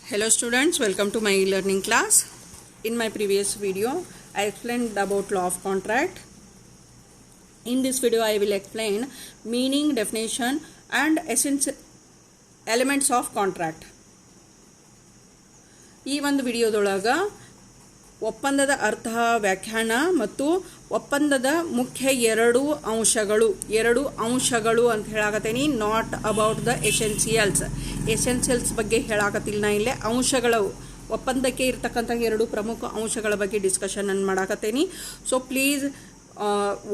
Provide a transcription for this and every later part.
Hello students, welcome to my e-learning class. In my previous video, I explained about law of contract. In this video, I will explain meaning, definition and essential elements of contract. ಈ ಒಂದು ವಿಡಿಯೋದೊಳಗ ಒಪ್ಪಂದದ ಅರ್ಥ, ವ್ಯಾಖ್ಯಾನ ಮತ್ತು ಒಪ್ಪಂದದ ಮುಖ್ಯ ಎರಡು ಅಂಶಗಳು ಅಂತ ಹೇಳಾಕತ್ತೀನಿ. ನಾಟ್ ಅಬೌಟ್ ದ ಎಸೆನ್ಷಿಯಲ್ಸ್ ಬಗ್ಗೆ ಹೇಳಾಕತ್ತಿಲ್ಲ. ನಾ ಇಲ್ಲೇ ಅಂಶಗಳು, ಒಪ್ಪಂದಕ್ಕೆ ಇರ್ತಕ್ಕಂಥ ಎರಡು ಪ್ರಮುಖ ಅಂಶಗಳ ಬಗ್ಗೆ ಡಿಸ್ಕಷನ್ ಅನ್ನು ಮಾಡಾಕತ್ತೀನಿ. So please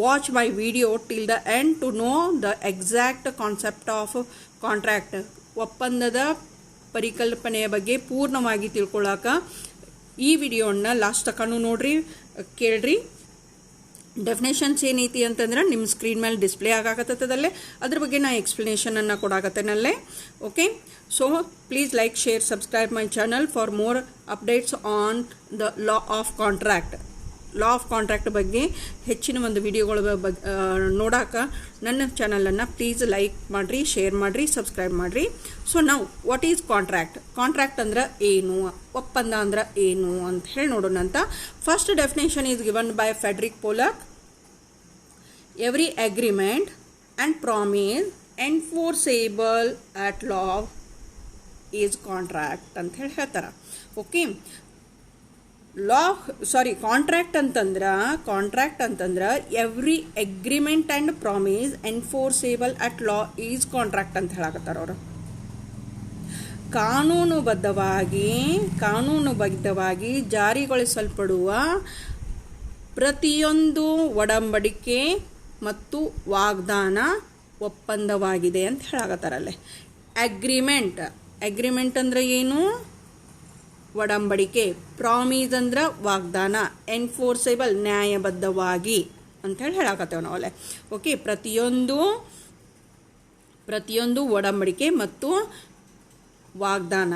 watch my video till the end to know the exact concept of contract. ಒಪ್ಪಂದದ ಪರಿಕಲ್ಪನೆಯ ಬಗ್ಗೆ ಪೂರ್ಣವಾಗಿ ತಿಳ್ಕೊಳ್ಳಾಕ ಈ ವಿಡಿಯೋನ ಲಾಸ್ಟ್ ತನಕ ನೋಡ್ರಿ, ಕೇಳ್ರಿ. ಡೆಫಿನೇಷನ್ಸ್ ಏನೈತಿ ಅಂತಂದ್ರೆ ನಿಮ್ಮ ಸ್ಕ್ರೀನ್ ಮೇಲೆ ಡಿಸ್ಪ್ಲೇ ಆಗಾಕತ್ತದಲ್ಲೇ, ಅದ್ರ ಬಗ್ಗೆ ನಾ ಎಕ್ಸ್ಪ್ಲನೇಷನನ್ನು ಕೊಡಾಕತ್ತೇನಲ್ಲೇ. Okay, so please like, share, subscribe my channel for more updates on the law of contract. Law of contract ಬಗ್ಗೆ ಹೆಚ್ಚಿನ ಒಂದು ವಿಡಿಯೋಗಳ ನೋಡಾಕ ನನ್ನ ಚಾನಲನ್ನು ಪ್ಲೀಸ್ ಲೈಕ್ ಮಾಡಿರಿ, ಶೇರ್ ಮಾಡಿರಿ, ಸಬ್ಸ್ಕ್ರೈಬ್ ಮಾಡಿರಿ. ಸೊ ನಾವು ವಾಟ್ ಈಸ್ ಕಾಂಟ್ರಾಕ್ಟ್? ಕಾಂಟ್ರಾಕ್ಟ್ ಅಂದ್ರೆ ಏನು, ಒಪ್ಪಂದ ಅಂದ್ರೆ ಏನು ಅಂತ ಹೇಳಿ ನೋಡೋಣ ಅಂತ. First definition is given by Frederick Pollock. Every agreement and promise enforceable at law is contract ಅಂತ ಹೇಳಿ ಹೇಳ್ತಾರೆ. ಓಕೆ, ಕಾಂಟ್ರಾಕ್ಟ್ ಅಂತಂದ್ರೆ every agreement and promise enforceable at law is contract ಅಂತ ಹೇಳಕತ್ತಾರ ಅವರು. ಕಾನೂನುಬದ್ಧವಾಗಿ ಜಾರಿಗೊಳಿಸಲ್ಪಡುವ ಪ್ರತಿಯೊಂದು ಒಡಂಬಡಿಕೆ ಮತ್ತು ವಾಗ್ದಾನ ಒಪ್ಪಂದವಾಗಿದೆ ಅಂತ ಹೇಳಕತ್ತಾರಲ್ಲೇ. ಅಗ್ರಿಮೆಂಟ್ ಅಂದ್ರೆ ಏನು? ಒಡಂಬಡಿಕೆ. ಪ್ರಾಮಿಸ್ ಅಂದ್ರೆ ವಾಗ್ದಾನ. ಎನ್ಫೋರ್ಸೇಬಲ್ ನ್ಯಾಯಬದ್ಧವಾಗಿ ಅಂತ ಹೇಳಿ ಹೇಳಕತ್ತೇವೆ ನಾವಲ್ಲೇ. ಓಕೆ, ಪ್ರತಿಯೊಂದು ಒಡಂಬಡಿಕೆ ಮತ್ತು ವಾಗ್ದಾನ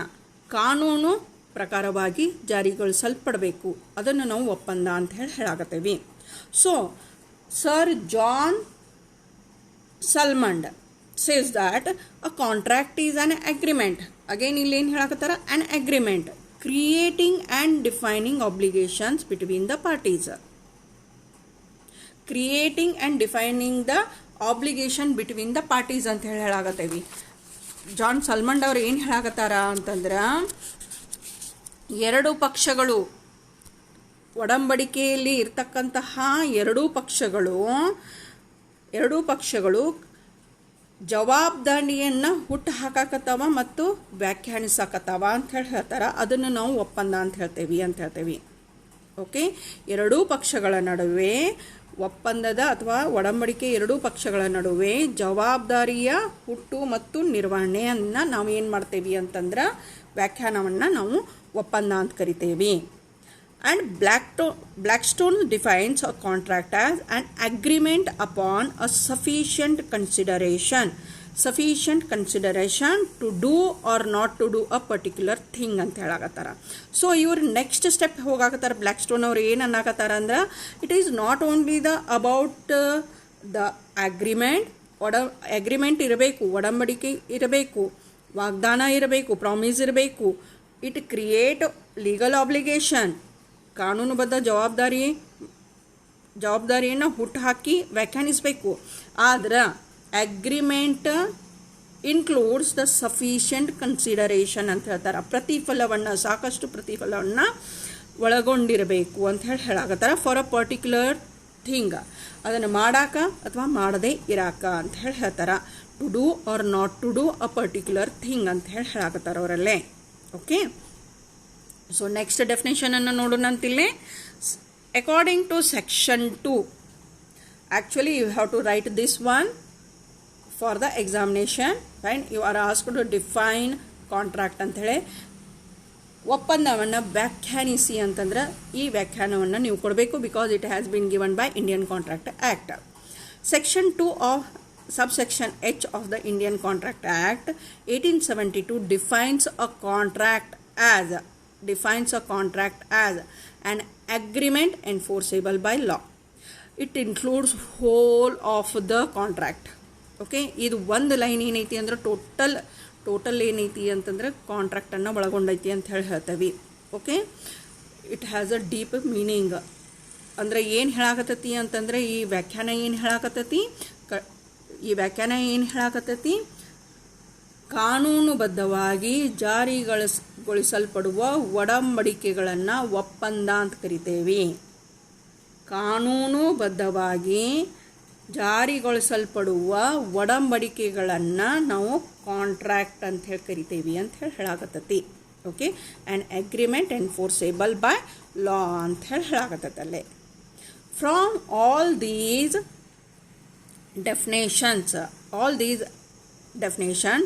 ಕಾನೂನು ಪ್ರಕಾರವಾಗಿ ಜಾರಿಗೊಳಿಸಲ್ಪಡಬೇಕು, ಅದನ್ನು ನಾವು ಒಪ್ಪಂದ ಅಂತ ಹೇಳಿ ಹೇಳಕತ್ತೇವೆ. So sir John Salmond says that a contract is an agreement. Again ಇಲ್ಲಿ ಏನು ಹೇಳಕತ್ತಾರ? an agreement creating and defining obligations between the parties. Creating and defining the obligation between the parties ಅಂತ ಹೇಳಿ ಹೇಳಾಕತ್ತೇವಿ. ಜಾನ್ ಸಲ್ಮಂಡ್ ಅವ್ರು ಏನು ಹೇಳಾಕತ್ತಾರ ಅಂತಂದ್ರೆ, ಎರಡು ಪಕ್ಷಗಳು, ಒಡಂಬಡಿಕೆಯಲ್ಲಿ ಇರ್ತಕ್ಕಂತಹ ಎರಡೂ ಪಕ್ಷಗಳು ಜವಾಬ್ದಾರಿಯನ್ನು ಹುಟ್ಟು ಹಾಕಾಕತ್ತಾವ ಮತ್ತು ವ್ಯಾಖ್ಯಾನಿಸಾಕತ್ತಾವ ಅಂತ ಹೇಳಿ ಹೇಳ್ತಾರ. ಅದನ್ನು ನಾವು ಒಪ್ಪಂದ ಅಂತ ಹೇಳ್ತೇವೆ. ಓಕೆ, ಎರಡೂ ಪಕ್ಷಗಳ ನಡುವೆ ಒಪ್ಪಂದದ ಅಥವಾ ಒಡಂಬಡಿಕೆ ಎರಡೂ ಪಕ್ಷಗಳ ನಡುವೆ ಜವಾಬ್ದಾರಿಯ ಹುಟ್ಟು ಮತ್ತು ನಿರ್ವಹಣೆಯನ್ನು ನಾವು ಏನು ಮಾಡ್ತೇವೆ ಅಂತಂದ್ರೆ ವ್ಯಾಖ್ಯಾನವನ್ನು ನಾವು ಒಪ್ಪಂದ ಅಂತ ಕರಿತೇವೆ. And Blackstone defines a contract as an agreement upon a sufficient consideration to do or not to do a particular thing ಅಂತ ಹೇಳಾಕತ್ತಾರ. ಸೊ ಇವ್ರು ನೆಕ್ಸ್ಟ್ ಸ್ಟೆಪ್ ಹೋಗಾಕತ್ತಾರ. ಬ್ಲ್ಯಾಕ್ಸ್ಟೋನ್ ಅವ್ರು ಏನು ಅನ್ನಕತ್ತಾರ ಅಂದ್ರೆ, it is not only about the agreement ಇರಬೇಕು, ಒಡಂಬಡಿಕೆ ಇರಬೇಕು, ವಾಗ್ದಾನ ಇರಬೇಕು, ಪ್ರಾಮಿಸ್ ಇರಬೇಕು. ಇಟ್ ಕ್ರಿಯೇಟ್ ಲೀಗಲ್ ಆಬ್ಲಿಗೇಷನ್, ಕಾನೂನುಬದ್ಧ ಜವಾಬ್ದಾರಿಯನ್ನು ಹುಟ್ಟುಹಾಕಿ ವ್ಯಾಖ್ಯಾನಿಸಬೇಕು. ಆದ್ರೆ agreement includes the sufficient consideration ಅಂತ ಹೇಳ್ತಾರೆ. ಸಾಕಷ್ಟು ಪ್ರತಿಫಲವನ್ನು ಒಳಗೊಂಡಿರಬೇಕು ಅಂತ ಹೇಳಾಕತ್ತಾರ. ಫಾರ್ ಅ ಪರ್ಟಿಕ್ಯುಲರ್ ಥಿಂಗ್, ಅದನ್ನು ಮಾಡಾಕ ಅಥವಾ ಮಾಡದೇ ಇರಾಕ ಅಂತ ಹೇಳ್ತಾರ. To do or not to do a particular thing ಅಂತ ಹೇಳಾಕತ್ತಾರ ಅವರಲ್ಲೇ. ಓಕೆ, ಸೊ ನೆಕ್ಸ್ಟ್ ಡೆಫಿನೇಷನ್ ಅನ್ನು ನೋಡೋಣ ಅಂತಿಲ್ಲೇ. According to section 2, actually you have to write this one for the examination. Fine, you are asked to define contract ಅಂತ ಹೇಳಿ. ಒಪ್ಪಂದವನ್ನು ವ್ಯಾಖ್ಯಾನಿಸಿ ಅಂತಂದ್ರೆ ಈ ವ್ಯಾಖ್ಯಾನವನ್ನು ನೀವು ಕೊಡಬೇಕು, because it has been given by Indian contract act. Section 2 of subsection H of the Indian Contract Act 1872 defines a contract as an agreement enforceable by law. It includes whole of the contract. Okay, ಇದು ಒಂದು line ಏನೈತಿ ಅಂದ್ರೆ total ಏನೈತಿ ಅಂತಂದ್ರೆ ಕಾಂಟ್ರಾಕ್ಟನ್ನು ಒಳಗೊಂಡೈತಿ ಅಂತ ಹೇಳ್ತೀವಿ. Okay, it has a deep meaning. ಅಂದರೆ ಏನು ಹೇಳಾಕತ್ತೈತಿ ಅಂತಂದರೆ ಈ ವ್ಯಾಖ್ಯಾನ ಏನು ಹೇಳಾಕತ್ತೈತಿ ಕಾನೂನುಬದ್ಧವಾಗಿ ಜಾರಿಗೊಳಿಸಲ್ಪಡುವ ಒಡಂಬಡಿಕೆಗಳನ್ನು ಒಪ್ಪಂದ ಅಂತ ಕರಿತೇವೆ. ಕಾನೂನುಬದ್ಧವಾಗಿ ಜಾರಿಗೊಳಿಸಲ್ಪಡುವ ಒಡಂಬಡಿಕೆಗಳನ್ನು ನಾವು ಕಾಂಟ್ರಾಕ್ಟ್ ಅಂತ ಹೇಳಿ ಕರಿತೇವೆ ಅಂತ ಹೇಳಾಕತ್ತೈತಿ. Okay, and agreement enforceable by law ಅಂತ ಹೇಳಾಕತ್ತೈತಲ್ಲೇ. From all these definition,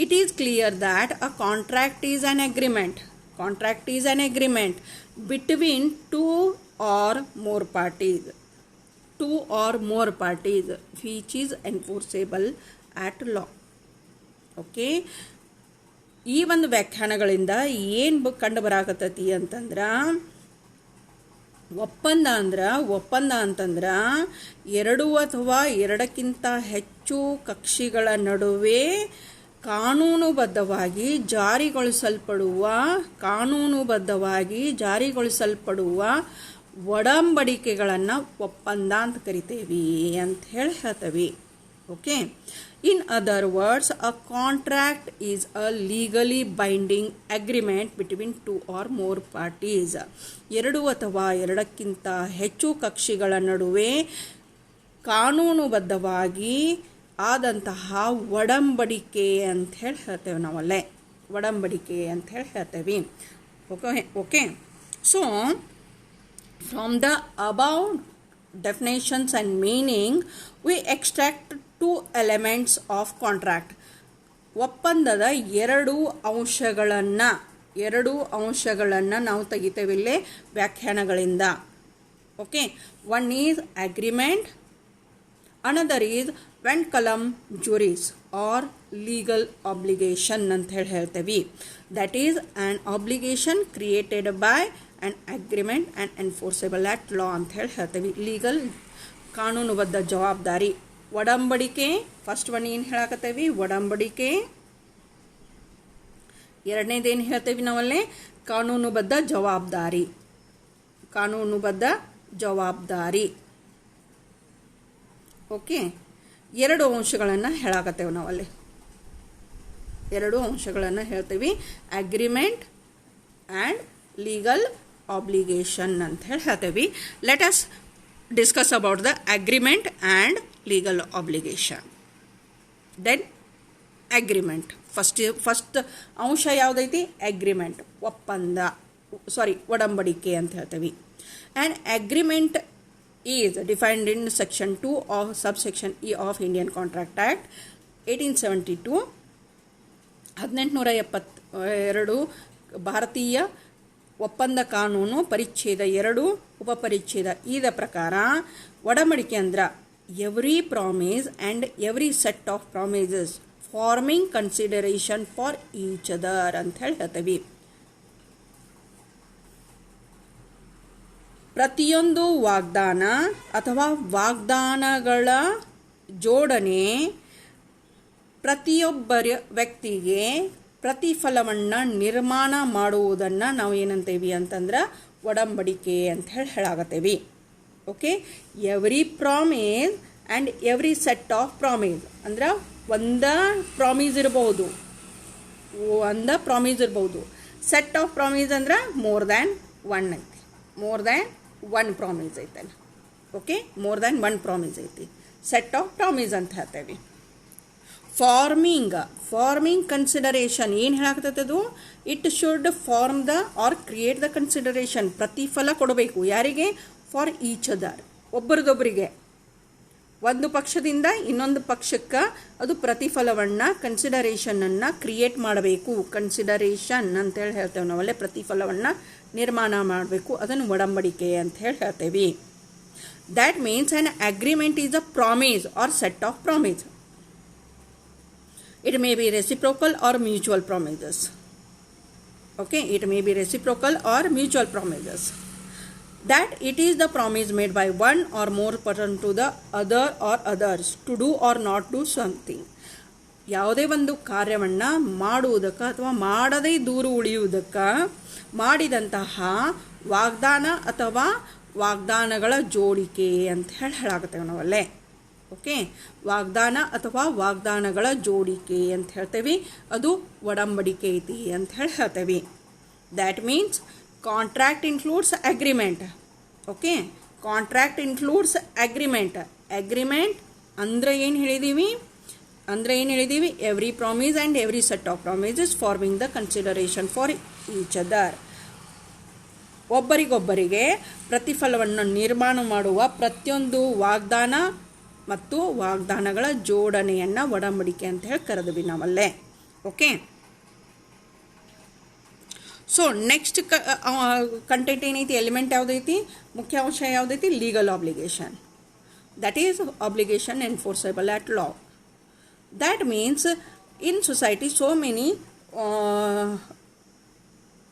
it is clear that a contract is an agreement. Contract is an agreement between two or more parties which is enforceable at law. Okay, ಈ ಒಂದು ವ್ಯಾಖ್ಯಾನಗಳಿಂದ ಏನು ಕಂಡು ಬರಾಕತ್ತೈತಿ ಅಂತಂದ್ರೆ ಒಪ್ಪಂದ ಅಂತಂದ್ರೆ ಎರಡು ಅಥವಾ ಎರಡಕ್ಕಿಂತ ಹೆಚ್ಚು ಕಕ್ಷಿಗಳ ನಡುವೆ ಕಾನೂನುಬದ್ಧವಾಗಿ ಜಾರಿಗೊಳಿಸಲ್ಪಡುವ ಒಡಂಬಡಿಕೆಗಳನ್ನು ಒಪ್ಪಂದ ಅಂತ ಕರಿತೇವೆ ಅಂತ ಹೇಳ್ತೀವಿ. Okay, in other words, a contract is a legally binding agreement between two or more parties. ಎರಡು ಅಥವಾ ಎರಡಕ್ಕಿಂತ ಹೆಚ್ಚು ಕಕ್ಷಿಗಳ ನಡುವೆ ಕಾನೂನುಬದ್ಧವಾಗಿ ಆದಂತಹ ಒಡಂಬಡಿಕೆ ಅಂತ ಹೇಳಿ ಹೇಳ್ತೇವೆ ನಾವಲ್ಲೇ. ಒಡಂಬಡಿಕೆ ಅಂತ ಹೇಳಿ ಹೇಳ್ತೇವೆ. ಓಕೆ, so from the above definitions and meaning, we extract two elements of contract. ಒಪ್ಪಂದದ ಎರಡು ಅಂಶಗಳನ್ನು ನಾವು ತೆಗಿತೇವೆ ಇಲ್ಲೇ ವ್ಯಾಖ್ಯಾನಗಳಿಂದ. Okay, one is agreement, another is vinculum juris or legal obligation ಅಂತ ಹೇಳ್ತೇವೆ. That is an obligation created by an agreement and enforceable at law ಅಂತ ಹೇಳ್ತೇವೆ. ಲೀಗಲ್ ಕಾನೂನುಬದ್ಧ ಜವಾಬ್ದಾರಿ. ಒಡಂಬಡಿಕೆ ಫಸ್ಟ್ ಒನ್ ಏನು ಹೇಳಾಕತ್ತೇವಿ, ಒಡಂಬಡಿಕೆ. ಎರಡನೇದೇನು ಹೇಳ್ತೇವೆ ನಾವಲ್ಲೇ, ಕಾನೂನುಬದ್ಧ ಜವಾಬ್ದಾರಿ. ಓಕೆ, ಎರಡು ಅಂಶಗಳನ್ನು ಹೇಳಾಕತ್ತೇವೆ ನಾವಲ್ಲಿ. ಎರಡು ಅಂಶಗಳನ್ನು ಹೇಳ್ತೀವಿ, ಅಗ್ರಿಮೆಂಟ್ ಆ್ಯಂಡ್ ಲೀಗಲ್ obligation ಅಂತ ಹೇಳ್ತೇವೆ. Let us discuss about the agreement and legal obligation. Then agreement first ಅಂಶ ಯಾವುದೈತಿ, ಅಗ್ರಿಮೆಂಟ್ ಒಡಂಬಡಿಕೆ ಅಂತ ಹೇಳ್ತೇವೆ. And agreement is defined in section 2 of subsection E of Indian contract act 1872. 1872 ಭಾರತೀಯ ಒಪ್ಪಂದ ಕಾನೂನು ಪರಿಚ್ಛೇದ 2 ಉಪಪರಿಚ್ಛೇದ ಇದ ಪ್ರಕಾರ ಒಡಂಬಡಿಕೆ ಅಂದ್ರೆ every promise and every set of promises farming consideration for each other ಅಂತ ಹೇಳ್ತೀವಿ. ಪ್ರತಿಯೊಂದು ವಾಗ್ದಾನ ಅಥವಾ ವಾಗ್ದಾನಗಳ ಜೋಡಣೆ ಪ್ರತಿಯೊಬ್ಬರ ವ್ಯಕ್ತಿಗೆ ಪ್ರತಿಫಲವನ್ನು ನಿರ್ಮಾಣ ಮಾಡುವುದನ್ನು ನಾವು ಏನಂತೇವಿ ಅಂತಂದ್ರೆ ಒಡಂಬಡಿಕೆ ಅಂತ ಹೇಳಾಕತ್ತೇವಿ. Okay, every promise and every set of promise ಅಂದ್ರೆ ಒಂದೇ ಪ್ರಾಮಿಸ್ ಇರ್ಬೋದು, ಸೆಟ್ ಆಫ್ ಪ್ರಾಮಿಸ್ ಅಂದ್ರೆ ಮೋರ್ ದ್ಯಾನ್ ಒನ್ ಐತಿ, ಮೋರ್ ದ್ಯಾನ್ ಒನ್ ಪ್ರಾಮಿಸ್ ಐತಲ್ಲ. Okay, more than one promise ಐತಿ, ಸೆಟ್ ಆಫ್ ಪ್ರಾಮಿಸ್ ಅಂತ ಹೇಳ್ತೇವೆ. ಫಾರ್ಮಿಂಗ್ ಕನ್ಸಿಡರೇಷನ್ ಏನು ಹೇಳಾಕತ್ತದು, it should form the or create the consideration, ಪ್ರತಿಫಲ ಕೊಡಬೇಕು. ಯಾರಿಗೆ, ಫಾರ್ ಈಚ್ ಅದರ್, ಒಬ್ಬರಿಗೊಬ್ಬರಿಗೆ, ಒಂದು ಪಕ್ಷದಿಂದ ಇನ್ನೊಂದು ಪಕ್ಷಕ್ಕೆ ಅದು ಪ್ರತಿಫಲವನ್ನು ಕನ್ಸಿಡರೇಷನನ್ನು ಕ್ರಿಯೇಟ್ ಮಾಡಬೇಕು. ಕನ್ಸಿಡರೇಷನ್ ಅಂತೇಳಿ ಹೇಳ್ತೇವೆ ನಾವಲ್ಲೇ, ಪ್ರತಿಫಲವನ್ನು ನಿರ್ಮಾಣ ಮಾಡಬೇಕು, ಅದನ್ನು ಒಡಂಬಡಿಕೆ ಅಂತ ಹೇಳಿ ಹೇಳ್ತೇವೆ. That means an agreement is a promise or set of promise. It may be reciprocal or mutual promises. Okay, it may be reciprocal or mutual promises. That it is the promise made by one or more person to the other or others to do or not do something. ಯಾವುದೇ ಒಂದು ಕಾರ್ಯವನ್ನು ಮಾಡುವುದಕ್ಕೆ ಅಥವಾ ಮಾಡದೇ ದೂರ ಉಳಿಯುವುದಕ್ಕೆ ಮಾಡಿದಂತಹ ವಾಗ್ದಾನ ಅಥವಾ ವಾಗ್ದಾನಗಳ ಜೋಡಿಕೆ ಅಂತ ಹೇಳಾಕತ್ತೇವೆ ನಾವಲ್ಲೇ. ಓಕೆ, ವಾಗ್ದಾನ ಅಥವಾ ವಾಗ್ದಾನಗಳ ಜೋಡಿಕೆ ಅಂತ ಹೇಳ್ತೇವೆ, ಅದು ಒಡಂಬಡಿಕೆ ಐತಿ ಅಂತ ಹೇಳ್ತೇವೆ. That means contract includes agreement. Okay, contract includes agreement. Agreement ಅಂದರೆ ಏನು ಹೇಳಿದ್ದೀವಿ? Every promise and every set of promises forming the consideration for each other. ಒಬ್ಬರಿಗೊಬ್ಬರಿಗೆ ಪ್ರತಿಫಲವನ್ನು ನಿರ್ಮಾಣ ಮಾಡುವ ಪ್ರತಿಯೊಂದು ವಾಗ್ದಾನ ಮತ್ತು ವಾಗ್ದಾನಗಳ ಜೋಡಣೆಯನ್ನು ಒಡಂಬಡಿಕೆ ಅಂತ ಹೇಳಿ ಕರೆದ್ವಿ ನಾವಲ್ಲೇ. ಓಕೆ, ಸೊ ನೆಕ್ಸ್ಟ್ ಕಂಟೆಂಟ್ ಏನೈತಿ, ಎಲಿಮೆಂಟ್ ಯಾವುದೈತಿ, ಮುಖ್ಯ ಅಂಶ ಯಾವುದೈತಿ? Legal obligation. That is obligation enforceable at law. That means in society so many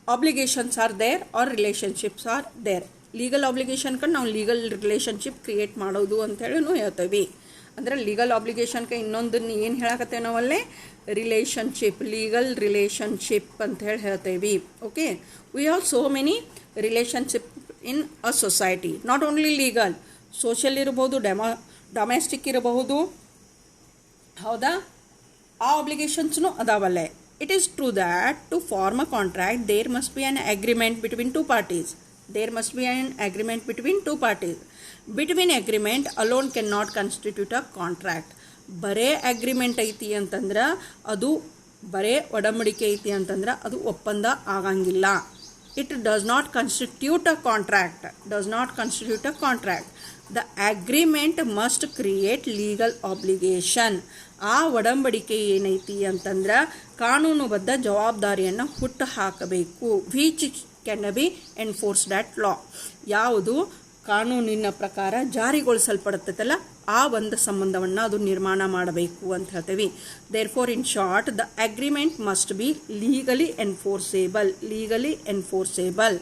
obligations are there or relationships are there. Legal ಆಬ್ಲಿಗೇಷನ್ಗೆ ನಾವು ಲೀಗಲ್ ರಿಲೇಷನ್ಶಿಪ್ ಕ್ರಿಯೇಟ್ ಮಾಡೋದು ಅಂತೇಳಿ ಹೇಳ್ತೇವೆ. ಅಂದರೆ ಲೀಗಲ್ ಆಬ್ಲಿಗೇಷನ್ಗೆ ಇನ್ನೊಂದನ್ನು ಏನು ಹೇಳಕತ್ತೇವೆ ನಾವಲ್ಲೇ? ರಿಲೇಷನ್ಶಿಪ್, ಲೀಗಲ್ ರಿಲೇಷನ್ಶಿಪ್ ಅಂತ ಹೇಳ್ತೇವೆ. Okay, we have so many relationship in a society, not only legal, social ಇರಬಹುದು, ಡೊಮೆಸ್ಟಿಕ್ ಇರಬಹುದು. ಹೌದಾ? ಆ ಆಬ್ಲಿಗೇಷನ್ಸ್ನು ಅದಾವಲ್ಲೇ. It is true that to form a contract there must be an agreement between two parties. There must be an agreement between two parties. Between agreement alone cannot constitute a contract. ಬರೇ agreement ಐತಿ ಅಂತಂದ್ರೆ ಅದು, ಬರೇ ಒಡಂಬಡಿಕೆ ಐತಿ ಅಂತಂದ್ರೆ ಅದು ಒಪ್ಪಂದ ಆಗಂಗಿಲ್ಲ. It does not constitute a contract. The agreement must create legal obligation. ಆ ಒಡಂಬಡಿಕೆ ಏನೈತಿ ಅಂತಂದ್ರೆ ಕಾನೂನುಬದ್ಧ ಜವಾಬ್ದಾರಿಯನ್ನು ಹುಟ್ಟು ಹಾಕಬೇಕು. Which can be enforced at law. ಯಾವುದು ಕಾನೂನಿನ ಪ್ರಕಾರ ಜಾರಿಗೊಳಿಸಲ್ಪಡುತ್ತಲ್ಲ ಆ ಒಂದು ಸಂಬಂಧವನ್ನು ಅದು ನಿರ್ಮಾಣ ಮಾಡಬೇಕು ಅಂತ ಹೇಳ್ತೇವೆ. Therefore in short the agreement must be legally enforceable.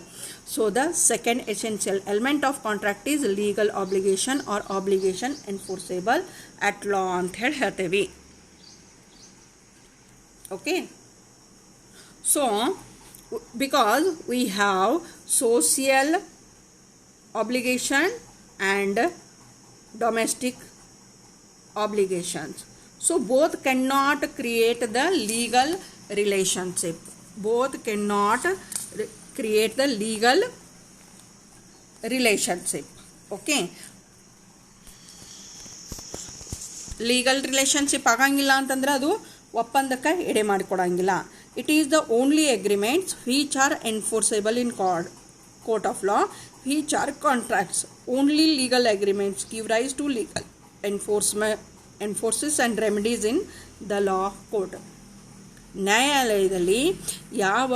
So the second essential element of contract is legal obligation or obligation enforceable at law ಅಂತ ಹೇಳ್ತೇವೆ. ಓಕೆ, so because we have social obligation and domestic obligations, so both cannot create the legal relationship. Okay, legal relationship ಆಗಂಗಿಲ್ಲ ಅಂತಂದ್ರೆ ಅದು ಒಪ್ಪಂದಕ್ಕೆ ಎಡೆ ಮಾಡಿಕೊಡಂಗಿಲ್ಲ. It is the only agreements which are enforceable in court of law, which are contracts. Only legal agreements give rise to legal enforces and remedies in the law court. ನ್ಯಾಯಾಲಯದಲ್ಲಿ ಯಾವ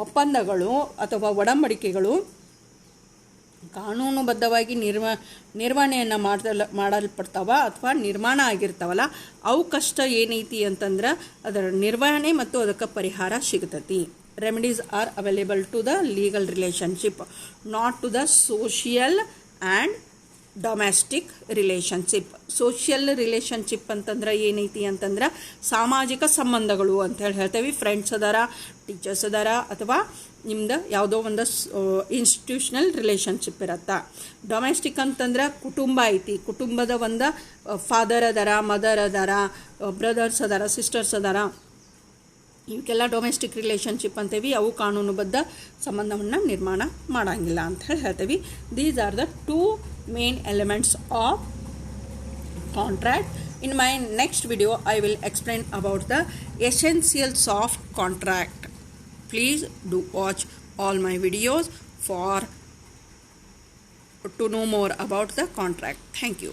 ಒಪ್ಪಂದಗಳು ಅಥವಾ ಒಡಂಬಡಿಕೆಗಳು ಕಾನೂನುಬದ್ಧವಾಗಿ ನಿರ್ವಹಣೆಯನ್ನು ಮಾಡಲ್ಪಡ್ತಾವ ಅಥವಾ ನಿರ್ಮಾಣ ಆಗಿರ್ತಾವಲ್ಲ ಅವು ಕಷ್ಟ ಏನೈತಿ ಅಂತಂದ್ರೆ ಅದರ ನಿರ್ವಹಣೆ ಮತ್ತು ಅದಕ್ಕೆ ಪರಿಹಾರ ಸಿಗ್ತೈತಿ. Remedies are available to the legal relationship, not to the social and domestic relationship. Social relationship ಅಂತಂದ್ರೆ ಏನೈತಿ ಅಂತಂದ್ರೆ ಸಾಮಾಜಿಕ ಸಂಬಂಧಗಳು ಅಂತ ಹೇಳ್ತೇವೆ. ಫ್ರೆಂಡ್ಸ್ ಅದಾರ, ಟೀಚರ್ಸ್ ಅದಾರ, ಅಥವಾ ನಿಮ್ದು ಯಾವುದೋ ಒಂದು ಇನ್ಸ್ಟಿಟ್ಯೂಷನಲ್ ರಿಲೇಷನ್ಶಿಪ್ ಇರತ್ತಾ. ಡೊಮೆಸ್ಟಿಕ್ ಅಂತಂದ್ರೆ ಕುಟುಂಬ ಐತಿ, ಕುಟುಂಬದ ಒಂದು ಫಾದರ್ ಅದಾರ, ಮದರ್ ಅದಾರ, ಬ್ರದರ್ಸ್ ಅದಾರ, ಸಿಸ್ಟರ್ಸ್ ಅದಾರ, ಇವಕ್ಕೆಲ್ಲ ಡೊಮೆಸ್ಟಿಕ್ ರಿಲೇಷನ್ಶಿಪ್ ಅಂತೇವಿ. ಅವು ಕಾನೂನುಬದ್ಧ ಸಂಬಂಧವನ್ನು ನಿರ್ಮಾಣ ಮಾಡಂಗಿಲ್ಲ ಅಂತ ಹೇಳ್ತೇವೆ. These are the two main elements of contract. In my next video I will explain about the essentials of contract. Please do watch all my videos to know more about the contract. Thank you.